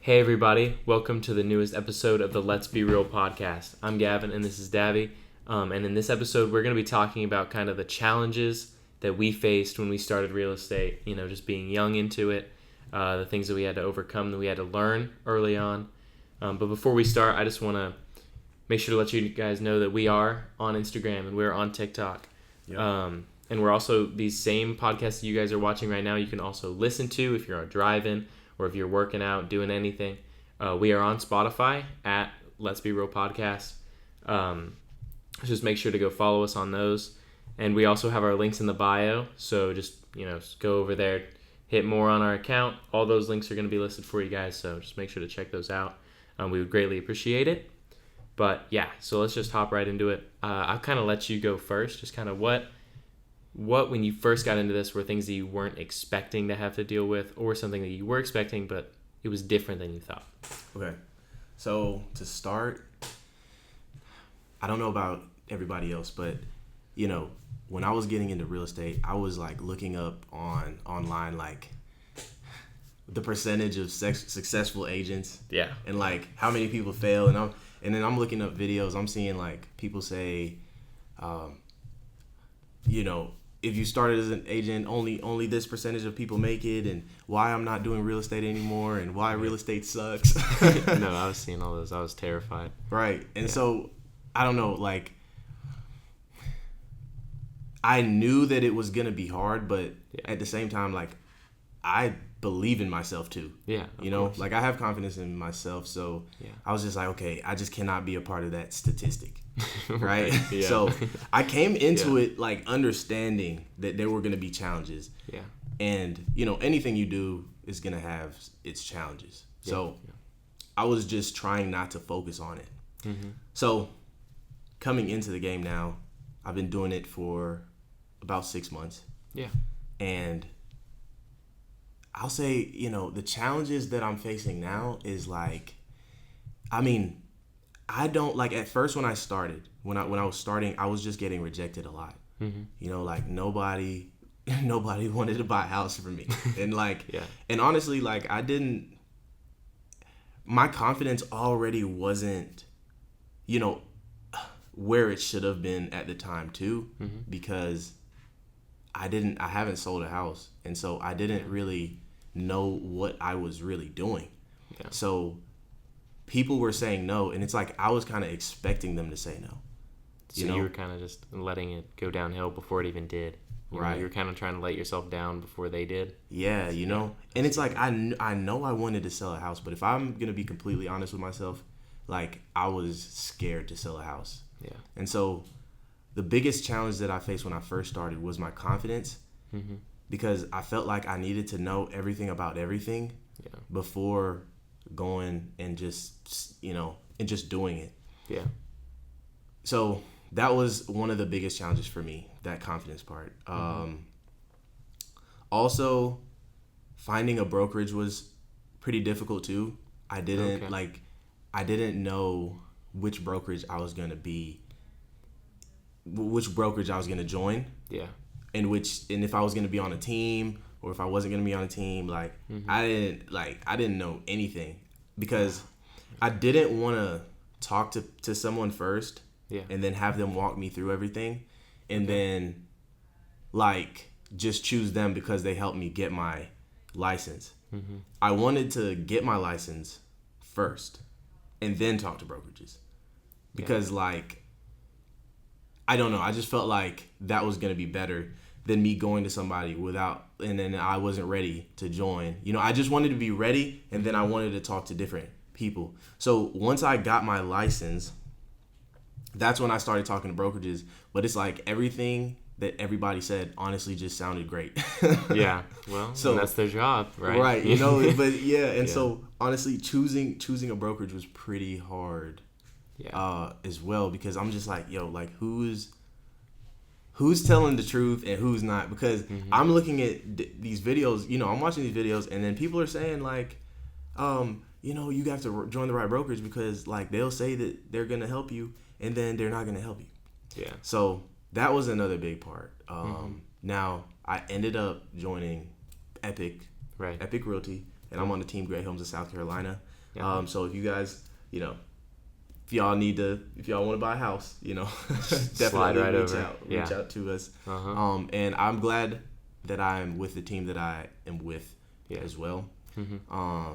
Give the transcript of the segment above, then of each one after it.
Hey everybody, welcome to the newest episode of the Let's Be Real podcast. I'm Gavin and this is Davy. And in this episode, we're going to be talking about kind of the challenges that we faced when we started real estate, just being young into it, the things that we had to overcome, that we had to learn early on. But before we start, I just want to make sure to let you guys know that we are on Instagram and we're on TikTok. Yep. And we're also, these same podcasts that you guys are watching right now, you can also listen to if you're driving or if you're working out, doing anything. We are on Spotify at Let's Be Real Podcast. Just make sure to go follow us on those. And we also have our links in the bio. So just, go over there, hit more on our account. All those links are going to be listed for you guys. So just make sure to check those out. We would greatly appreciate it. But yeah, so let's just hop right into it. I'll kind of let you go first. Just kind of what when you first got into this were things that you weren't expecting to have to deal with, or something that you were expecting but it was different than you thought? Okay, so to start, I don't know about everybody else, but when I was getting into real estate, I was like looking up online like the percentage of successful agents, and like how many people fail, and then I'm looking up videos. I'm seeing like people say, if you started as an agent, only this percentage of people make it, and why I'm not doing real estate anymore, and why real estate sucks. No, I was seeing all those. I was terrified. Right. And so, I don't know, like, I knew that it was going to be hard, but at the same time, like, I believe in myself too. Yeah. Like I have confidence in myself. So I was just like, okay, I just cannot be a part of that statistic. Right. Yeah. So I came into it like understanding that there were going to be challenges. Yeah. And, anything you do is going to have its challenges. Yeah. So I was just trying not to focus on it. Mm-hmm. So coming into the game now, I've been doing it for about 6 months. Yeah. And I'll say, the challenges that I'm facing now is like, I don't like at first when I started, when I was starting, I was just getting rejected a lot. Mm-hmm. Like nobody wanted to buy a house for me. And like, and honestly, like my confidence already wasn't, where it should have been at the time too, because I haven't sold a house. And so I didn't really know what I was really doing. Yeah. So people were saying no, and it's like I was kind of expecting them to say no. So you were kind of just letting it go downhill before it even did. Right. You were kind of trying to let yourself down before they did. Yeah, And it's like I know I wanted to sell a house, but if I'm going to be completely honest with myself, like I was scared to sell a house. Yeah. And so the biggest challenge that I faced when I first started was my confidence, because I felt like I needed to know everything about everything before going and just doing it. Yeah. So that was one of the biggest challenges for me, that confidence part. Also, finding a brokerage was pretty difficult too. I didn't know which brokerage I was going to join. Yeah. And if I was going to be on a team or if I wasn't going to be on a team, like I didn't know anything, because I didn't want to talk to someone first and then have them walk me through everything and then like just choose them because they helped me get my license. I wanted to get my license first and then talk to brokerages, because like, I don't know, I just felt like that was going to be better than me going to somebody and then I wasn't ready to join. I just wanted to be ready, and then I wanted to talk to different people. So once I got my license, that's when I started talking to brokerages. But it's like everything that everybody said honestly just sounded great. Yeah. Well, so that's their job, right? Right. But so honestly, choosing a brokerage was pretty hard. Yeah. As well, because I'm just like, like who's telling the truth and who's not, because I'm looking at these videos, I'm watching these videos, and then people are saying like, you have to join the right brokerage because like they'll say that they're going to help you and then they're not going to help you. Yeah. So that was another big part. Now I ended up joining Epic Realty, and I'm on the team Great Homes of South Carolina. Yeah. So if you guys, if y'all want to buy a house, definitely right reach over. out. Reach out to us. Uh-huh. And I'm glad that I'm with the team that I am with as well. Mm-hmm.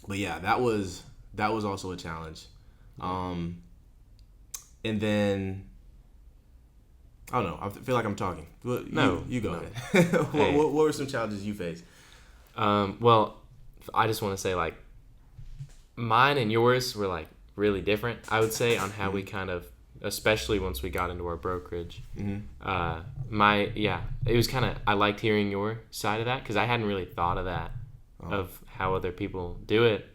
But yeah, that was also a challenge. And then I don't know. I feel like I'm talking. You go ahead. What were some challenges you faced? Well, I just want to say like mine and yours were like really different. I would say on how we kind of, especially once we got into our brokerage. It was kind of, I liked hearing your side of that because I hadn't really thought of that, of how other people do it.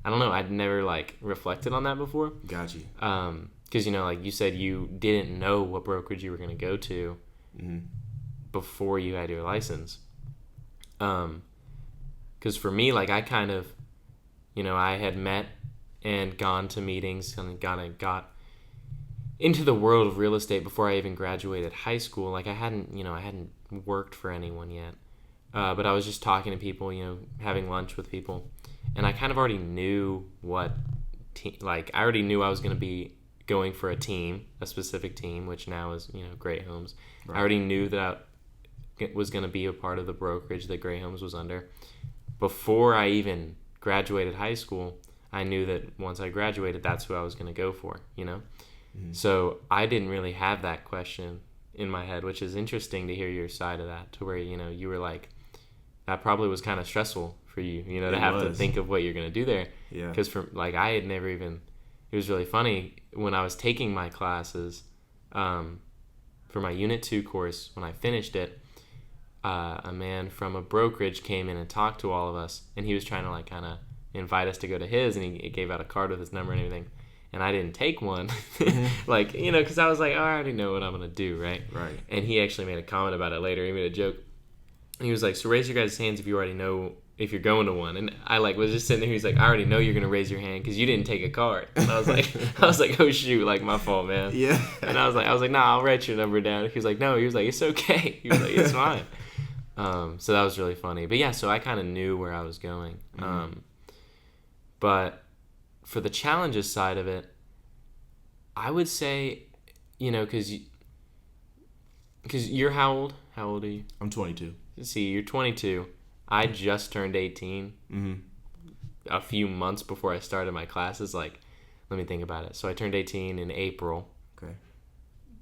I don't know. I'd never like reflected on that before. Got you. Because like you said, you didn't know what brokerage you were going to go to before you had your license. Because for me, like I kind of, I had met and gone to meetings and got into the world of real estate before I even graduated high school. Like I hadn't worked for anyone yet, but I was just talking to people, having lunch with people, and I kind of already knew I already knew I was going to be going for a team, a specific team, which now is Great Homes. Right. I already knew that I was going to be a part of the brokerage that Great Homes was under. Before I even graduated high school, I knew that once I graduated, that's who I was going to go for, So I didn't really have that question in my head, which is interesting to hear your side of that, to where, you were like, that probably was kind of stressful for you, to have to think of what you're going to do there. Yeah. Because I had never even, it was really funny when I was taking my classes for my Unit 2 course, when I finished it, a man from a brokerage came in and talked to all of us, and he was trying to like kind of invite us to go to his, and he gave out a card with his number and everything, and I didn't take one, because I was like, oh, I already know what I'm gonna do, right? And he actually made a comment about it later. He made a joke, and he was like, so raise your guys' hands if you already know if you're going to one. And I was just sitting there. He's like, I already know you're gonna raise your hand because you didn't take a card. And I was like, oh shoot, like my fault, man. Yeah. And I was like, nah, I'll write your number down. He was like, no. He was like, it's okay. He was like, it's fine. So that was really funny. But yeah, so I kind of knew where I was going. But for the challenges side of it, I would say, because you're how old? How old are you? I'm 22. See, you're 22. I just turned 18 a few months before I started my classes. Like, let me think about it. So I turned 18 in April. Okay.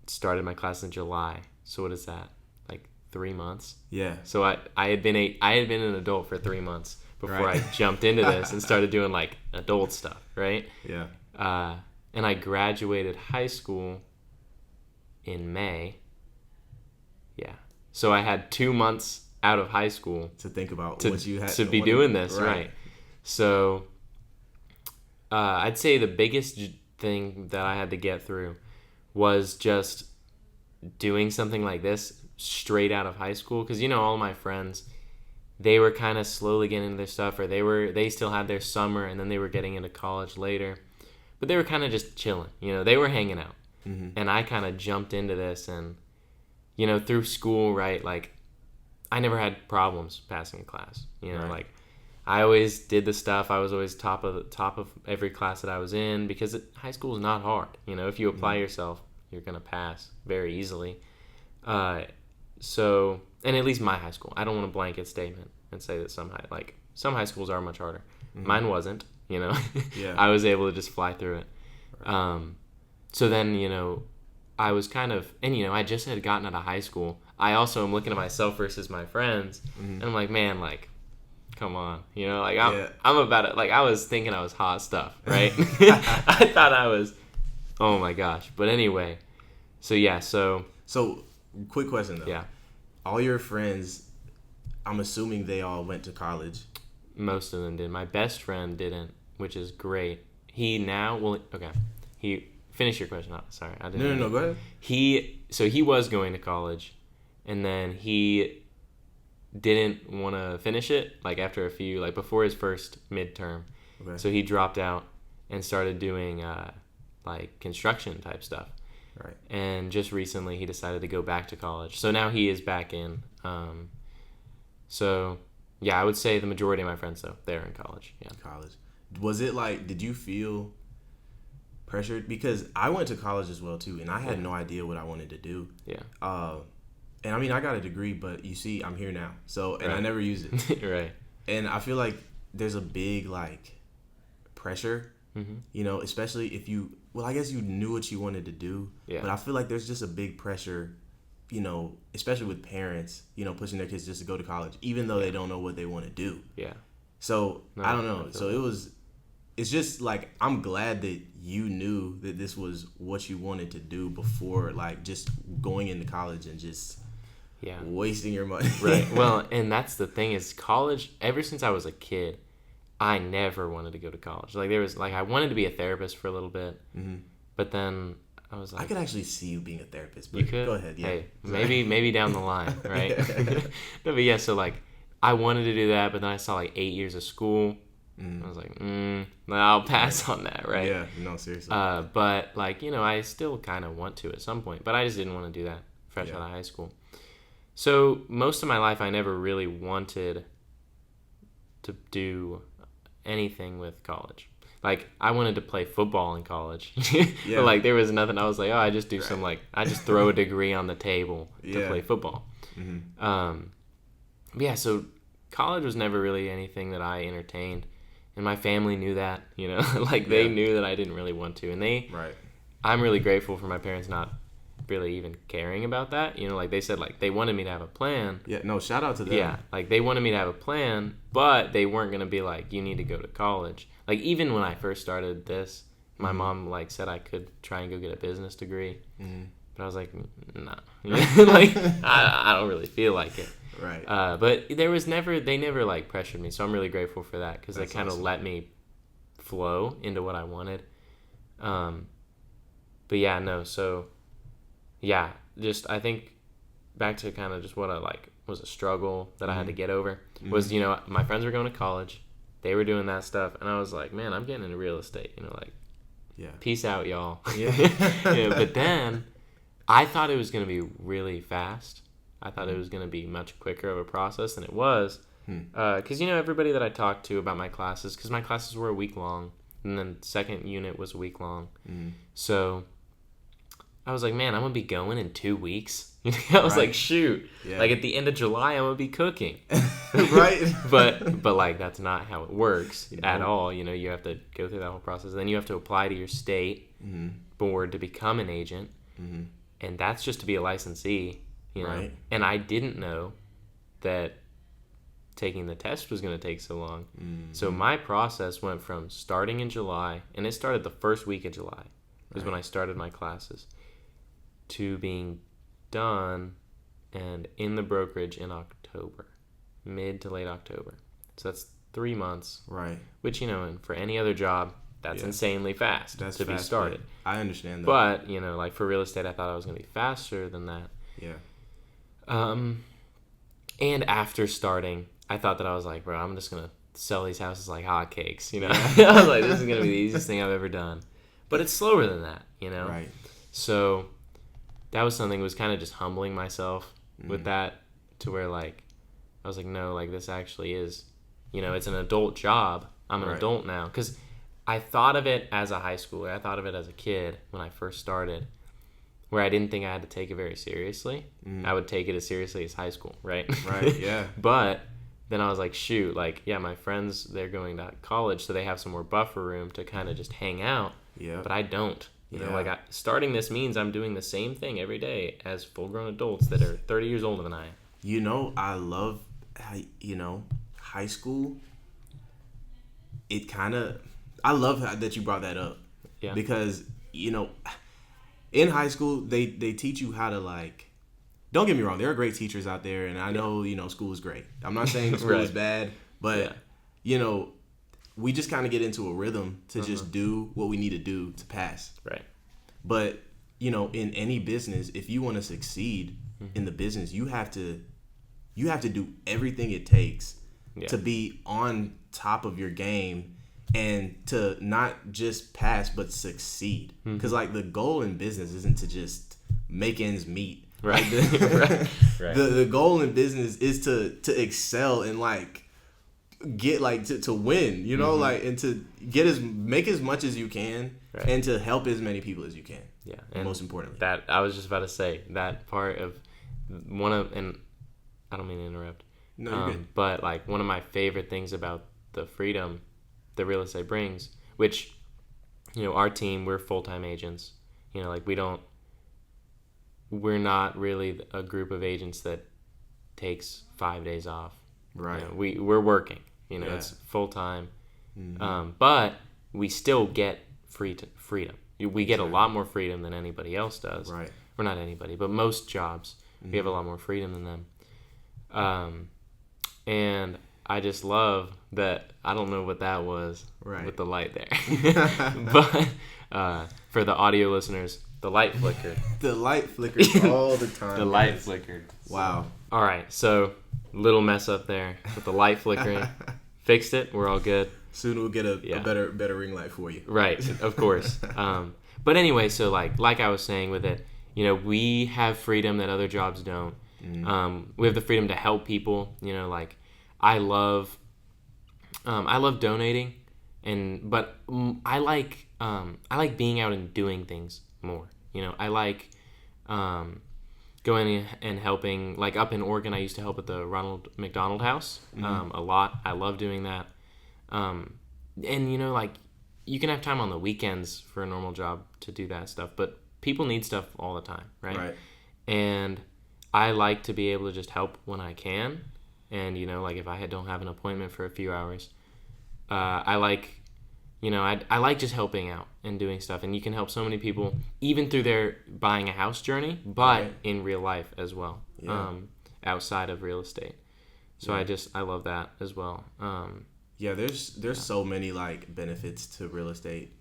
Started my class in July. So what is that? 3 months. Yeah. So I had been an adult for 3 months before I jumped into this and started doing like adult stuff, right? Yeah. And I graduated high school in May. Yeah. So I had 2 months out of high school to think about what you had to be doing this, right? So I'd say the biggest thing that I had to get through was just doing something like this straight out of high school, because all my friends, they were kind of slowly getting into their stuff, or they still had their summer and then they were getting into college later, but they were kind of just chilling, they were hanging out. And I kind of jumped into this, and through school, right, like I never had problems passing a class, like I always did the stuff. I was always top of every class that I was in, because high school is not hard. If you apply yourself, you're gonna pass very easily. So, and at least my high school, I don't want a blanket statement and say that some high schools are much harder. Mine wasn't, Yeah. I was able to just fly through it. So then, I was kind of, and I just had gotten out of high school. I also am looking at myself versus my friends, and I'm like, man, like, come on, I'm about it. Like, I was thinking I was hot stuff, right? I thought I was, oh my gosh. But anyway, so yeah, so quick question though. Yeah. All your friends, I'm assuming they all went to college. Most of them did. My best friend didn't, which is great. He finish your question. Sorry, I didn't. No, go ahead. He was going to college, and then he didn't want to finish it. Like after a few, like before his first midterm, okay. So he dropped out and started doing like construction type stuff. Right. And just recently he decided to go back to college. So now he is back in. So yeah, I would say the majority of my friends though, they're in college. Yeah. College. was it like, did you feel pressured? Because I went to college as well too, and I had no idea what I wanted to do. Yeah. And I mean, I got a degree, but you see, I'm here now. So, and I never used it. Right. And I feel like there's a big like pressure, you know, especially if you, well, I guess you knew what you wanted to do, but I feel like there's just a big pressure, you know, especially with parents, you know, pushing their kids just to go to college, even though they don't know what they want to do. Yeah. So I don't know. So it's just like, I'm glad that you knew that this was what you wanted to do before, like, just going into college and just wasting your money. Right. Well, and that's the thing is college, ever since I was a kid, I never wanted to go to college. Like, there was, like, I wanted to be a therapist for a little bit, but then I was like, I could actually see you being a therapist, but you could? Go ahead. Yeah. Hey, maybe down the line, right? No, but yeah, so, like, I wanted to do that, but then I saw, like, 8 years of school. I was like, no, I'll pass on that, right? Yeah, no, seriously. But, like, you know, I still kind of want to at some point, but I just didn't want to do that fresh out of high school. So most of my life, I never really wanted to do anything with college. Like, I wanted to play football in college. But, like, there was nothing. I was like, I just do some, like, I just throw a degree on the table to play football. Yeah, so college was never really anything that I entertained. And my family knew that, you know. Like, they knew that I didn't really want to. And I'm really grateful for my parents not really even caring about that. You know, like, they said, like, they wanted me to have a plan. Yeah, no, shout out to them. Yeah, like, they wanted me to have a plan, but they weren't going to be like, you need to go to college. Like, even when I first started this, my mom, like, said I could try and go get a business degree. But I was like, nah. Like, I don't really feel like it. Right. But they never, like, pressured me, so I'm really grateful for that, because they kind of let me flow into what I wanted. But yeah, no, so, yeah, just, I think, back to kind of just what I, like, was a struggle that I had to get over, was, you know, my friends were going to college, they were doing that stuff, and I was like, man, I'm getting into real estate, you know, like, peace out, y'all. But then, I thought it was going to be really fast. I thought it was going to be much quicker of a process than it was. Because, you know, everybody that I talked to about my classes, because my classes were a week long, and then second unit was a week long. So I was like, man, I'm going to be going in 2 weeks. I was like, shoot. Like, at the end of July, I'm going to be cooking. Right? But, like, that's not how it works at all. You know, you have to go through that whole process. Then you have to apply to your state board to become an agent. And that's just to be a licensee. You know, and I didn't know that taking the test was going to take so long. So my process went from starting in July, and it started the first week of July, was when I started my classes, to being done and in the brokerage in October, mid to late October. So that's 3 months. Right. Which, you know, and for any other job, that's insanely fast to be started. I understand that. But, you know, like, for real estate, I thought I was going to be faster than that. Yeah. And after starting, I thought that I was like, bro, I'm just going to sell these houses like hotcakes, you know? I was like, this is going to be the easiest thing I've ever done. But it's slower than that, you know? Right. So that was something that was kind of just humbling myself with that, to where, like, I was like, no, like, this actually is, you know, it's an adult job. I'm an adult now. Because I thought of it as a high schooler. I thought of it as a kid when I first started, where I didn't think I had to take it very seriously. I would take it as seriously as high school, right? Right, yeah. But then I was like, shoot, like, yeah, my friends, they're going to college, so they have some more buffer room to kind of just hang out. Yeah. But I don't. You know, like, starting this means I'm doing the same thing every day as full-grown adults that are 30 years older than I am. You know, I love, you know, high school. It kind of, I love that you brought that up. Yeah. Because, you know, in high school, they teach you how to, like, don't get me wrong, there are great teachers out there, and I know, you know, school is great. I'm not saying school is bad, but, you know, we just kind of get into a rhythm to just do what we need to do to pass. Right. But, you know, in any business, if you want to succeed in the business, you have to do everything it takes to be on top of your game, and to not just pass, but succeed. Because, like, the goal in business isn't to just make ends meet. Right. Like, the goal in business is to excel and, like, get like to win, you know, like, and to make as much as you can, right, and to help as many people as you can. Yeah, and most importantly, that I was just about to say that part of and I don't mean to interrupt. No, you're good. But like one of my favorite things about the freedom that real estate brings, which, you know, our team, we're full-time agents. You know, like we're not really a group of agents that takes 5 days off. Right. You know, we're working. You know, it's full-time. Mm-hmm. But we still get freedom. We get a lot more freedom than anybody else does. Right. Or not anybody, but most jobs, we have a lot more freedom than them. And I just love that. I don't know what that was with the light there. But for the audio listeners, the light flickered. The light flickers all the time. The light flickered. Wow. All right, so little mess up there with the light flickering. Fixed it. We're all good. Soon we'll get a better ring light for you. Right, of course. But anyway, so like I was saying with it, you know, we have freedom that other jobs don't. We have the freedom to help people. You know, like I love donating, but I like being out and doing things more. You know, I like going and helping. Like up in Oregon, I used to help at the Ronald McDonald House a lot. I love doing that. And you know, like you can have time on the weekends for a normal job to do that stuff, but people need stuff all the time, right? Right. And I like to be able to just help when I can. And, you know, like if I don't have an appointment for a few hours, I like, you know, I like just helping out and doing stuff. And you can help so many people, even through their buying a house journey, but in real life as well, outside of real estate. So I love that as well. There's so many like benefits to real estate,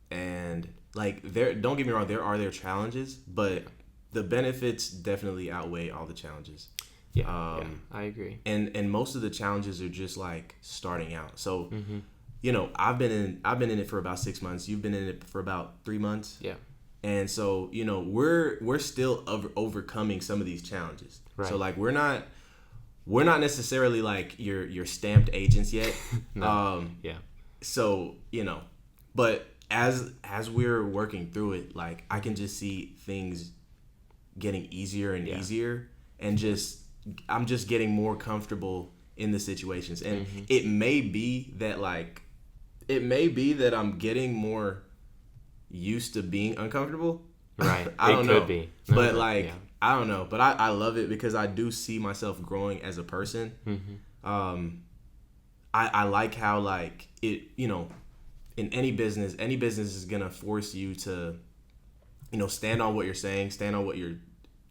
and like don't get me wrong, there are challenges, but the benefits definitely outweigh all the challenges. I agree. And most of the challenges are just like starting out. So, you know, I've been in it for about 6 months. You've been in it for about 3 months. Yeah. And so, you know, we're still overcoming some of these challenges. Right. So like we're not necessarily like your stamped agents yet. No. So, you know, but as we're working through it, like I can just see things getting easier and easier, and I'm just getting more comfortable in the situations. And it may be that I'm getting more used to being uncomfortable. Right. I don't know. Could be. No, but like I don't know, but I love it because I do see myself growing as a person. I like how like it, you know, in any business is gonna force you to, you know, stand on what you're saying, stand on what you're,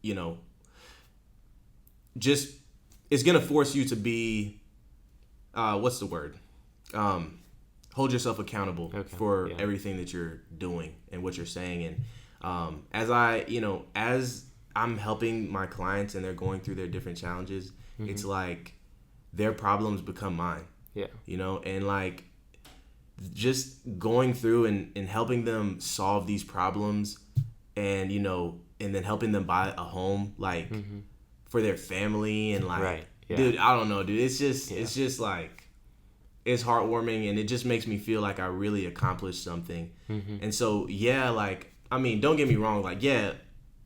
you know, just it's gonna force you to be, what's the word? Hold yourself accountable for everything that you're doing and what you're saying. And as I'm helping my clients and they're going through their different challenges, it's like their problems become mine. Yeah. You know, and like just going through and helping them solve these problems, and, you know, and then helping them buy a home, like for their family, and like, dude, I don't know, dude. It's just like, it's heartwarming, and it just makes me feel like I really accomplished something. And so, like, I mean, don't get me wrong, like,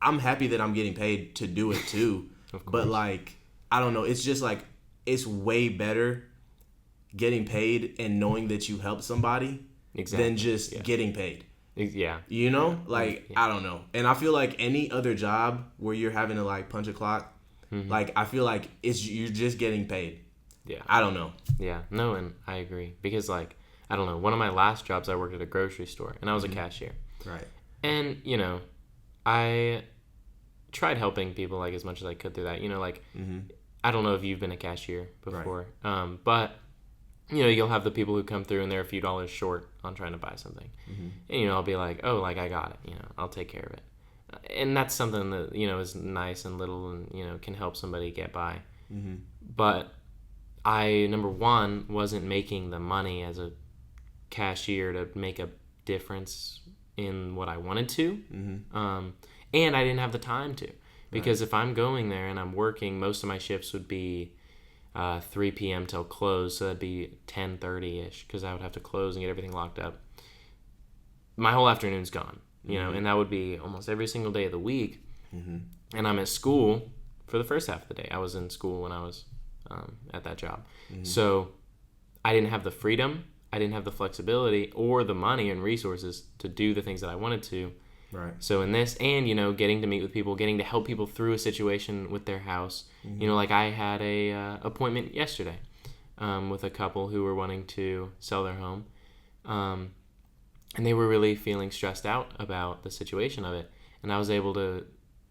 I'm happy that I'm getting paid to do it too. But like, I don't know, it's just like, it's way better getting paid and knowing that you helped somebody than just getting paid. Yeah. You know? Like, I don't know. And I feel like any other job where you're having to like punch a clock, like, I feel like you're just getting paid. Yeah. I don't know. Yeah. No, and I agree. Because like, I don't know, one of my last jobs I worked at a grocery store and I was a cashier. Right. And, you know, I tried helping people like as much as I could through that. You know, like, I don't know if you've been a cashier before, but, you know, you'll have the people who come through and they're a few dollars short on trying to buy something. And, you know, I'll be like, oh, like, I got it. You know, I'll take care of it. And that's something that, you know, is nice and little and, you know, can help somebody get by. But I, number one, wasn't making the money as a cashier to make a difference in what I wanted to. And I didn't have the time to. Because if I'm going there and I'm working, most of my shifts would be 3 p.m. till close, so that'd be 10:30ish, because I would have to close and get everything locked up. My whole afternoon's gone, you know, and that would be almost every single day of the week. And I'm at school for the first half of the day. I was in school when I was at that job. So I didn't have the freedom, I didn't have the flexibility or the money and resources to do the things that I wanted to. Right. So in this, and, you know, getting to meet with people, getting to help people through a situation with their house. You know, like I had a appointment yesterday with a couple who were wanting to sell their home. And they were really feeling stressed out about the situation of it. And I was able to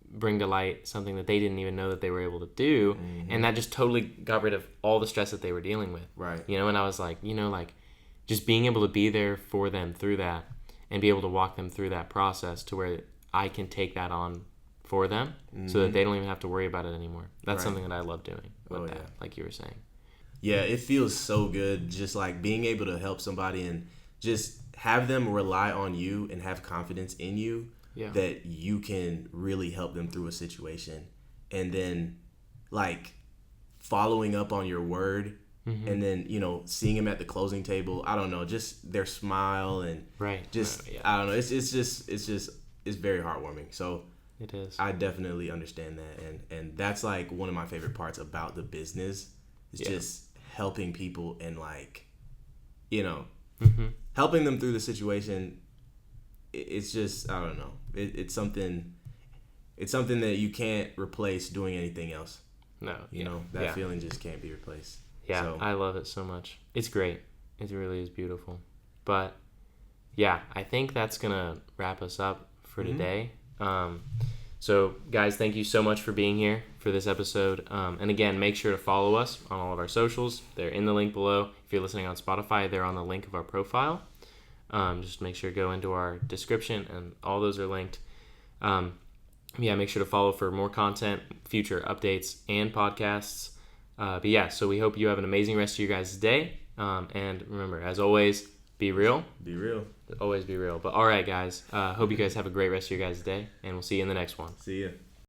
bring to light something that they didn't even know that they were able to do. And that just totally got rid of all the stress that they were dealing with. Right. You know, and I was like, you know, like just being able to be there for them through that and be able to walk them through that process to where I can take that on for them so that they don't even have to worry about it anymore. That's something that I love doing with that, like you were saying. Yeah, it feels so good just like being able to help somebody and just have them rely on you and have confidence in you that you can really help them through a situation. And then like following up on your word and then, you know, seeing them at the closing table. I don't know, just their smile and just I don't know. It's very heartwarming. So it is. I definitely understand that, and that's like one of my favorite parts about the business is just helping people and like, you know, helping them through the situation. It's just I don't know. It's something that you can't replace doing anything else. No, you know that feeling just can't be replaced. Yeah, so. I love it so much. It's great. It really is beautiful. But yeah, I think that's gonna wrap us up for today. So guys, thank you so much for being here for this episode. And again, make sure to follow us on all of our socials. They're in the link below. If you're listening on Spotify, they're on the link of our profile. Just make sure to go into our description, and all those are linked. Make sure to follow for more content, future updates, and podcasts. But yeah, so we hope you have an amazing rest of your guys' day. And remember, as always, be real. Be real. Always be real. But all right, guys. Hope you guys have a great rest of your guys' day, and we'll see you in the next one. See ya.